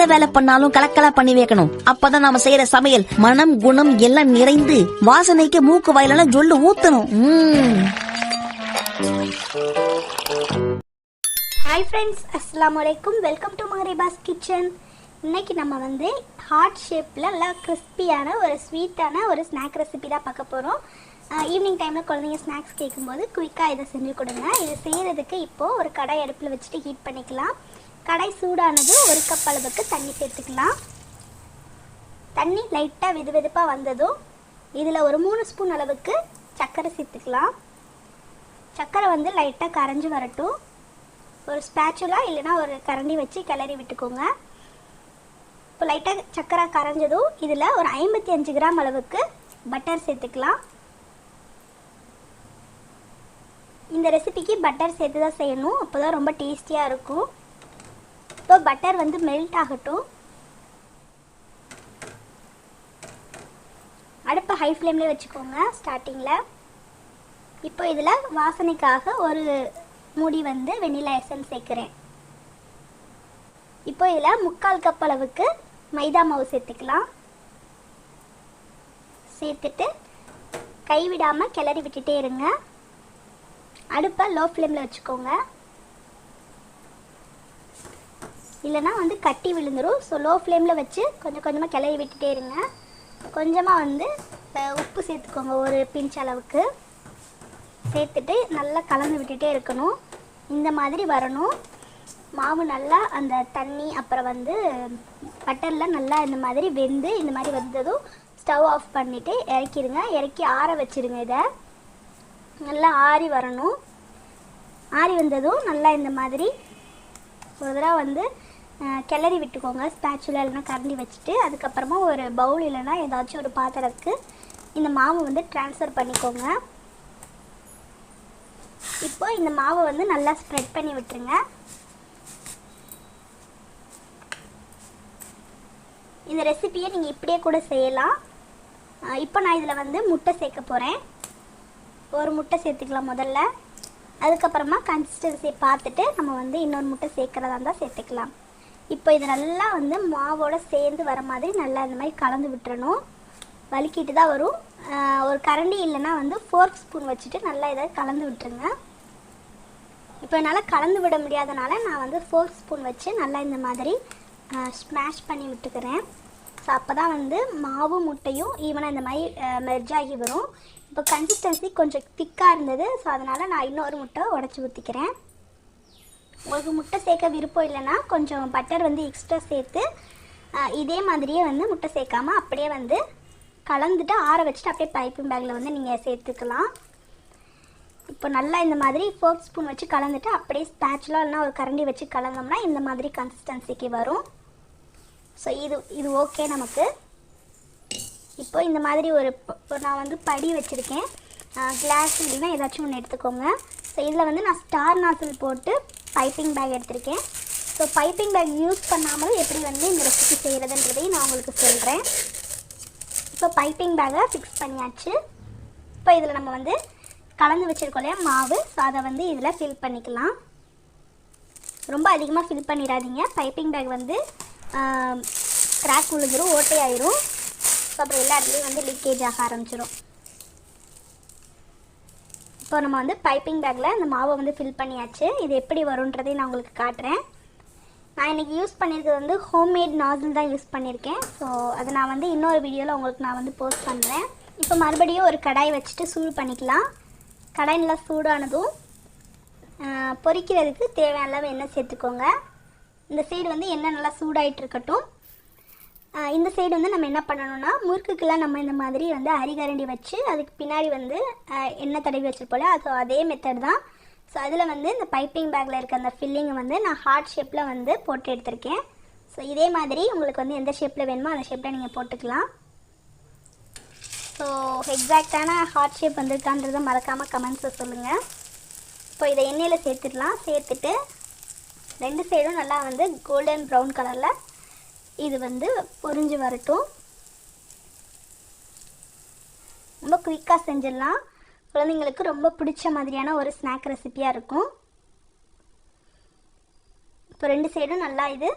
எந்த வேலை பண்ணாலும் கலக்கலா பண்ணி வைக்கணும். அப்பதான் நாம செய்யற சமையல் மனம் குணம் எல்லாம் நிறைந்து வாசனைக்கு மூக்கு வாயிலான ஜொல்லு ஊத்தணும். ஹாய் ஃப்ரெண்ட்ஸ், அஸ்ஸலாமு அலைக்கும். வெல்கம் டு மஹரிபாஸ் கிச்சன். இன்னைக்கு நம்ம வந்து ஹார்ட் ஷேப்பில் நல்லா கிறிஸ்பியான ஒரு ஸ்வீட்டான ஒரு ஸ்நாக் ரெசிபி தான் பார்க்க போகிறோம். ஈவினிங் டைமில் குழந்தைங்க ஸ்நாக்ஸ் கேட்கும்போது குயிக்காக இதை செஞ்சு கொடுங்க. இது செய்கிறதுக்கு இப்போது ஒரு கடாய் அடுப்பில் வச்சுட்டு ஹீட் பண்ணிக்கலாம். கடாய் சூடானது 1 கப் அளவுக்கு தண்ணி சேர்த்துக்கலாம். தண்ணி லைட்டாக வெது வெதுப்பாக வந்ததும் இதில் ஒரு 3 ஸ்பூன் அளவுக்கு சர்க்கரை சேர்த்துக்கலாம். சர்க்கரை வந்து லைட்டாக கரைஞ்சி வரட்டும். ஒரு ஸ்பேச்சுலா இல்லைனா ஒரு கரண்டி வச்சு கிளறி விட்டுக்கோங்க. இப்போ லைட்டாக சர்க்கரை கரைஞ்சதும் இதில் ஒரு 55 கிராம் அளவுக்கு பட்டர் சேர்த்துக்கலாம். இந்த ரெசிபிக்கு பட்டர் சேர்த்து தான் செய்யணும், அப்போ தான் ரொம்ப டேஸ்டியாக இருக்கும். இப்போ பட்டர் வந்து மெல்ட் ஆகட்டும். அடுப்பை ஹை ஃப்ளேம்லேயே வச்சுக்கோங்க ஸ்டார்டிங்கில். இப்போ இதில் வாசனைக்காக ஒரு மூடி வந்து வெண்ணிலா எசன்ஸ் சேர்க்குறேன். இப்போ இதில் 3/4 கப் அளவுக்கு மைதா மாவு சேர்த்துக்கலாம். சேர்த்துட்டு கைவிடாமல் கிளறி விட்டுட்டே இருங்க. அடுப்பை லோ ஃப்ளேமில் வச்சுக்கோங்க, இல்லைனா வந்து கட்டி விழுந்துடும். ஸோ லோ ஃப்ளேமில் வச்சு கொஞ்சம் கொஞ்சமாக கிளறி விட்டுட்டே இருங்க. கொஞ்சமாக வந்து உப்பு சேர்த்துக்கோங்க, ஒரு பிஞ்ச் அளவுக்கு சேர்த்துட்டு நல்லா கலந்து விட்டுட்டே இருக்கணும். இந்த மாதிரி வரணும் மாவு. நல்லா அந்த தண்ணி அப்புறம் வந்து பட்டரில் நல்லா இந்த மாதிரி வெந்து இந்த மாதிரி வந்ததும் ஸ்டவ் ஆஃப் பண்ணிவிட்டு இறக்கிடுங்க. இறக்கி ஆற வச்சுருங்க. இதை நல்லா ஆறி வரணும். ஆறி வந்ததும் நல்லா இந்த மாதிரி ஒரு தடவை வந்து கிளறி விட்டுக்கோங்க ஸ்பேச்சுலா இல்லைனா கரண்டி வச்சுட்டு. அதுக்கப்புறமா ஒரு பவுல் இல்லைனா ஏதாச்சும் ஒரு பாத்திரத்துக்கு இந்த மாவு வந்து ட்ரான்ஸ்ஃபர் பண்ணிக்கோங்க. இப்போ இந்த மாவை வந்து நல்லா ஸ்ப்ரெட் பண்ணி விட்டுருங்க. இந்த ரெசிபியை நீங்கள் இப்படியே கூட செய்யலாம். இப்போ நான் இதில் வந்து முட்டை சேர்க்க போகிறேன். ஒரு முட்டை சேர்த்துக்கலாம் முதல்ல. அதுக்கப்புறமா கன்சிஸ்டன்சியை பார்த்துட்டு நம்ம வந்து இன்னொரு முட்டை சேர்க்குறதா இருந்தால் சேர்த்துக்கலாம். இப்போ இது நல்லா வந்து மாவோடு சேர்ந்து வர மாதிரி நல்லா இந்த மாதிரி கலந்து விட்டுறணும். வலிக்கிட்டு தான் வரும். ஒரு கரண்டி இல்லைன்னா வந்து ஃபோர்க் ஸ்பூன் வச்சுட்டு நல்லா இதை கலந்து விட்டுருங்க. இப்போ என்னால் கலந்து விட முடியாதனால நான் வந்து ஃபோர்க் ஸ்பூன் வச்சு நல்லா இந்த மாதிரி ஸ்மாஷ் பண்ணி விட்டுக்கிறேன். ஸோ அப்போ தான் வந்து மாவு முட்டையும் ஈவனாக இந்த மாதிரி மெர்ஜ் ஆகி வரும். இப்போ கன்சிஸ்டன்சி கொஞ்சம் திக்காக இருந்தது, ஸோ அதனால் நான் இன்னொரு முட்டை உடச்சி ஊற்றிக்கிறேன். உங்களுக்கு முட்டை சேர்க்க விருப்பம் இல்லைன்னா கொஞ்சம் பட்டர் வந்து எக்ஸ்ட்ரா சேர்த்து இதே மாதிரியே வந்து முட்டை சேர்க்காமல் அப்படியே வந்து கலந்துட்டு ஆற வச்சுட்டு அப்படியே பைப்பிங் பேக்கில் வந்து நீங்கள் சேர்த்துக்கலாம். இப்போ நல்லா இந்த மாதிரி ஃபோர்க் ஸ்பூன் வச்சு கலந்துட்டு அப்படியே ஸ்பேச்சுலா இல்லைனா ஒரு கரண்டி வச்சு கலந்தோம்னா இந்த மாதிரி கன்சிஸ்டன்சிக்கு வரும். ஸோ இது ஓகே நமக்கு. இப்போ இந்த மாதிரி ஒரு நான் வந்து படி வச்சுருக்கேன். கிளாஸ் இல்லைன்னா ஏதாச்சும் ஒன்று எடுத்துக்கோங்க. ஸோ இதில் வந்து நான் ஸ்டார் நாசில் போட்டு பைப்பிங் பேக் எடுத்திருக்கேன். ஸோ பைப்பிங் பேக் யூஸ் பண்ணாமலும் எப்படி வந்து இந்த ரெசிபி செய்கிறதுன்றதையும் நான் உங்களுக்கு சொல்கிறேன். இப்போ பைப்பிங் பேக்கை ஃபிக்ஸ் பண்ணியாச்சு. இப்போ இதில் நம்ம வந்து கலந்து வச்சுருக்கோம் இல்லையா மாவு, ஸோ அதை வந்து இதில் ஃபில் பண்ணிக்கலாம். ரொம்ப அதிகமாக ஃபில் பண்ணிடாதீங்க. பைப்பிங் பேக் வந்து கிராக் விழுந்துடும், ஓட்டையாயிரும். ஸோ அப்புறம் எல்லா இடத்துலையும் வந்து லீக்கேஜ் ஆக ஆரம்பிச்சிடும். இப்போ நம்ம வந்து பைப்பிங் பேக்கில் இந்த மாவை வந்து ஃபில் பண்ணியாச்சு. இது எப்படி வரும்ன்றதையும் நான் உங்களுக்கு காட்டுறேன். நான் இன்றைக்கி யூஸ் பண்ணியிருக்கிறது வந்து ஹோம்மேட் நாசில் தான் யூஸ் பண்ணியிருக்கேன். ஸோ அதை நான் வந்து இன்னொரு வீடியோவில் உங்களுக்கு நான் வந்து போஸ்ட் பண்ணுறேன். இப்போ மறுபடியும் ஒரு கடாய் வச்சுட்டு சூடு பண்ணிக்கலாம். கடாய் நல்லா சூடானதும் பொரிக்கிறதுக்கு தேவையான அளவு எண்ணெய் சேர்த்துக்கோங்க. இந்த சைடு வந்து எண்ணெய் நல்லா சூடாகிட்டு இருக்கட்டும். இந்த சைடு வந்து நம்ம என்ன பண்ணணும்னா முறுக்குக்கெல்லாம் நம்ம இந்த மாதிரி வந்து அரிகரண்டி வச்சு அதுக்கு பின்னாடி வந்து எண்ணெய் தடவி வச்சுருப்போல, அது அதே மெத்தட் தான். ஸோ அதில் வந்து இந்த பைப்பிங் பேக்கில் இருக்க அந்த ஃபில்லிங்கை வந்து நான் ஹார்ட் ஷேப்பில் வந்து போட்டு எடுத்திருக்கேன். ஸோ இதே மாதிரி உங்களுக்கு வந்து எந்த ஷேப்பில் வேணுமோ அந்த ஷேப்பில் நீங்கள் போட்டுக்கலாம். ஸோ எக்ஸாக்டான ஹார்ட் ஷேப் வந்துருக்கான்றதை மறக்காமல் கமெண்ட்ஸில் சொல்லுங்கள். இப்போ இதை எண்ணெயில் சேர்த்துடலாம். சேர்த்துட்டு 2 சைடும் நல்லா வந்து கோல்டன் ப்ரௌன் கலரில் இது வந்து பொரிஞ்சு வரட்டும். ரொம்ப குயிக்காக செஞ்சிடலாம். குழந்தைங்களுக்கு ரொம்ப பிடிச்ச மாதிரியான ஒரு ஸ்நாக் ரெசிபியாக இருக்கும். இப்போ 2 சைடும் நல்லா இது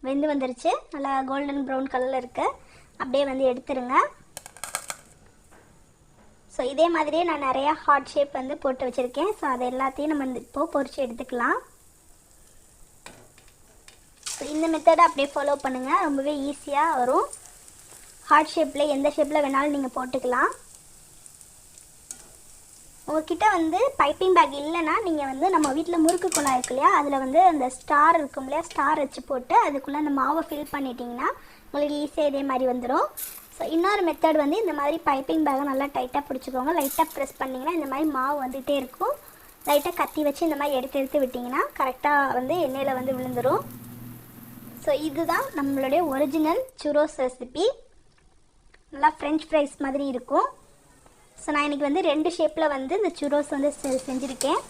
வெந்து வந்துருச்சு, நல்லா கோல்டன் ப்ரௌன் கலரில் இருக்குது. அப்படியே வந்து எடுத்துருங்க. ஸோ இதே மாதிரியே நான் நிறையா ஹார்ட் ஷேப் வந்து போட்டு வச்சுருக்கேன். ஸோ அது எல்லாத்தையும் நம்ம வந்து இப்போது பொரிச்சு எடுத்துக்கலாம். ஸோ இந்த மெத்தடை அப்படியே ஃபாலோ பண்ணுங்கள், ரொம்பவே ஈஸியாக வரும். ஹார்ட் ஷேப்பில் எந்த ஷேப்பில் வேணாலும் நீங்கள் போட்டுக்கலாம். உங்கள்கிட்ட வந்து பைப்பிங் பேக் இல்லைன்னா நீங்கள் வந்து நம்ம வீட்டில் முறுக்கு குழாய் இருக்கு இல்லையா, அதில் வந்து அந்த ஸ்டார் இருக்கும் இல்லையா, ஸ்டார் வச்சு போட்டு அதுக்குள்ளே அந்த மாவை ஃபில் பண்ணிட்டீங்கன்னா உங்களுக்கு ஈஸியாக இதே மாதிரி வந்துடும். ஸோ இன்னொரு மெத்தட் வந்து இந்த மாதிரி பைப்பிங் பேக்கை நல்லா டைட்டாக பிடிச்சிக்கோங்க. லைட்டாக ப்ரெஸ் பண்ணிங்கன்னா இந்த மாதிரி மாவு வந்துகிட்டே இருக்கும். லைட்டாக கத்தி வச்சு இந்த மாதிரி எடுத்து விட்டிங்கன்னா கரெக்டாக வந்து எண்ணெயில் வந்து விழுந்துடும். ஸோ இதுதான் நம்மளுடைய ஒரிஜினல் சுரோஸ் ரெசிபி. நல்லா ஃப்ரெஞ்ச் ஃப்ரைஸ் மாதிரி இருக்கும். ஸோ நான் இன்றைக்கி வந்து 2 ஷேப்பில் வந்து இந்த சுரோஸ் வந்து செஞ்சுருக்கேன்.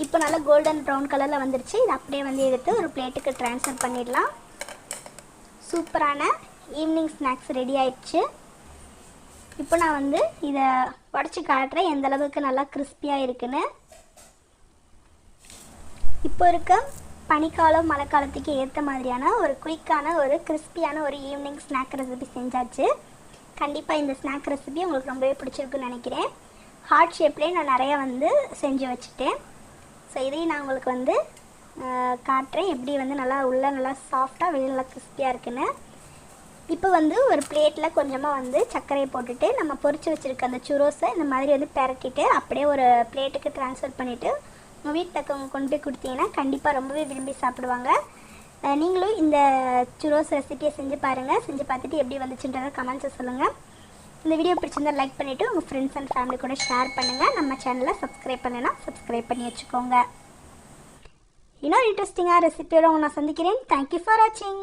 இப்போ நல்லா கோல்டன் ப்ரௌன் கலரில் வந்துருச்சு. இது அப்படியே வந்து எடுத்து ஒரு பிளேட்டுக்கு ட்ரான்ஸ்ஃபர் பண்ணிடலாம். சூப்பரான ஈவினிங் ஸ்நாக்ஸ் ரெடி ஆயிடுச்சு. இப்போ நான் வந்து இதை உடச்சி காட்டுறேன் எந்த அளவுக்கு நல்லா கிறிஸ்பியாக இருக்குன்னு. இப்போ இருக்க பனிக்காலம் மழை காலத்துக்கு ஏற்ற மாதிரியான ஒரு குயிக்கான ஒரு கிறிஸ்பியான ஒரு ஈவினிங் ஸ்நாக் ரெசிபி செஞ்சாச்சு. கண்டிப்பாக இந்த ஸ்நாக் ரெசிபி உங்களுக்கு ரொம்பவே பிடிச்சிருக்குன்னு நினைக்கிறேன். ஹார்ட் ஷேப்லேயே நான் நிறையா வந்து செஞ்சு வச்சுட்டேன். ஸோ இதையும் நான் உங்களுக்கு வந்து காட்டுறேன் எப்படி வந்து நல்லா உள்ளே நல்லா சாஃப்டாக வெளியே நல்லா கிறிஸ்பியாக இருக்குன்னு. இப்போ வந்து ஒரு பிளேட்டில் கொஞ்சமாக வந்து சர்க்கரையை போட்டுட்டு நம்ம பொரிச்சு வச்சுருக்க அந்த சுரோஸை இந்த மாதிரி வந்து பெரட்டிட்டு அப்படியே ஒரு பிளேட்டுக்கு ட்ரான்ஸ்ஃபர் பண்ணிவிட்டு உங்கள் வீட்டில் கொண்டு போய் கொடுத்தீங்கன்னா கண்டிப்பாக ரொம்பவே விரும்பி சாப்பிடுவாங்க. நீங்களும் இந்த சுரோஸ் ரெசிபியை செஞ்சு பாருங்கள். செஞ்சு பார்த்துட்டு எப்படி வந்துச்சுன்றதை கமெண்ட்ஸை சொல்லுங்கள். இந்த வீடியோ பிடிச்சிருந்தால் லைக் பண்ணிவிட்டு உங்கள் ஃப்ரெண்ட்ஸ் அண்ட் ஃபேமிலி கூட ஷேர் பண்ணுங்கள். நம்ம சேனலை சப்ஸ்கிரைப் பண்ணலைன்னா சப்ஸ்கிரைப் பண்ணி வச்சுக்கோங்க. இன்னொரு இன்ட்ரெஸ்டிங்காக ரெசிபியோட உங்களை நான் சந்திக்கிறேன். தேங்க்யூ ஃபார் வாட்சிங்.